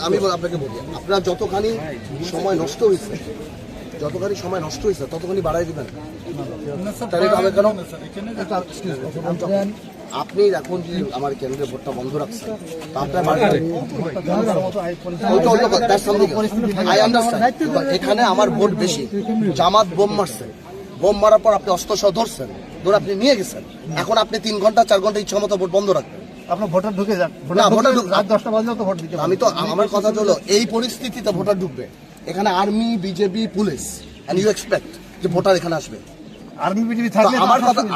আমি আপনাকে বলি, আপনার যতখানি সময় নষ্ট হয়েছে ততখানি বাড়াই দিবেন। তাহলে হবে কেন? আপনি এখন যদি আমার কেন্দ্রে ভোটটা বন্ধ রাখছেন, এখানে আমার ভোট বেশি। জামাত বোম মারছে, বোম মারার পর আপনি অস্ত্র সহ ধরছেন, ধরে আপনি নিয়ে গেছেন। এখন আপনি 3 ঘন্টা 4 ঘন্টা ইচ্ছা মতো ভোট বন্ধ রাখবেন। আপনার ভোটার ঢুকে যান, রাত 10টা বাজলেও তো ভোট দিতে। আমি তো আমার কথা হলো এই পরিস্থিতিতে ভোটার ঢুকবে, এখানে army, BJP, police, and you expect যে ভোটার এখানে আসবে। আর্মি বিজেপি থাকলে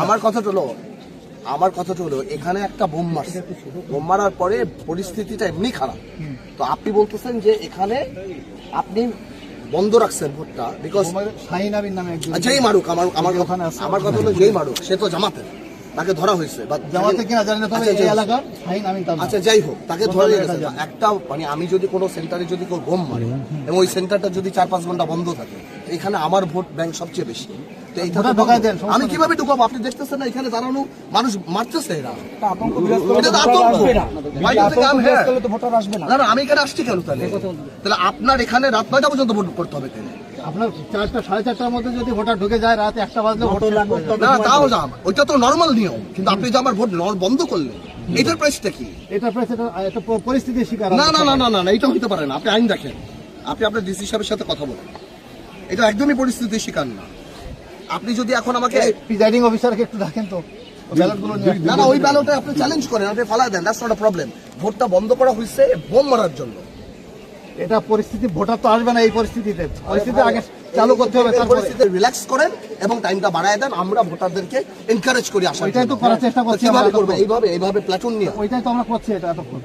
আমার কথা হলো এখানে একটা বোম মারছে, বোম মারার পরে পরিস্থিতিটা এমনি খারাপ। তো আপনি বলতেছেন যে এখানে আপনি বন্ধ রাখছেন ভোটটা, বিকজ শাহিন আমির নামে একজন যেই মারুক, আমার কথা হলো যেই মারুক সে তো জামাতের, তাকে ধরা হয়েছে। জামাতে কিনা জানি না, তবে এই এলাকার শাহিন আমিন। আচ্ছা যাই হোক, তাকে ধরে গেছে। একটা মানে আমি যদি কোনো সেন্টারে যদি কেউ বোম মারে এবং ওই সেন্টারটা যদি 4-5 ঘন্টা বন্ধ থাকে, এখানে আমার ভোট ব্যাংক সবচেয়ে বেশি। আমি কিভাবে ঢুকাবো? আপনি দেখতেছেন না এখানে দাঁড়ানো মানুষ মারতেছে, এরা আমি এখানে আসছি কেন? তাহলে আপনার এখানে রাত 9টা পর্যন্ত ভোট করতে হবে। আপনার 4টা 4:30টার মধ্যে যদি ভোটার ঢুকে যায়, রাত 1টা বাজলে ভোট না, তাও যাম, ওইটা তো নর্মাল নিয়ম। কিন্তু আপনি যে আমার ভোট বন্ধ করলেন, এটার প্রাইসটা কি? এটা একটা পরিস্থিতির শিকার। না না না না না, এটা হতে পারে না। আপনি আইন দেখেন, আপনি আপনার ডিসি সাহেবের সাথে কথা বলেন। এটা একদমই পরিস্থিতির শিকার না। আপনি যদি এখন আমাকে প্রিজাইডিং অফিসারকে একটু দেখেন তো, না না, ওই ব্যালটে আপনি চ্যালেঞ্জ করেন, আপনি ফালাই দেন, দ্যাটস নট আ প্রবলেম। ভোটটা বন্ধ করা হয়েছে বোম মারার জন্য। এটা পরিস্থিতি, ভোটার তো আসবে না এই পরিস্থিতিতে। পরিস্থিতি আগে চালু করতে হবে, পরিস্থিতি রিল্যাক্স করেন এবং টাইমটা বাড়ায় দেন। আমরা ভোটারদেরকে এনকারেজ করি আসা। ওইটাই তো করার চেষ্টা করছি। এইভাবে প্ল্যাটুন নিয়ে, ওইটাই তো আমরা করছি এটা এতক্ষণ।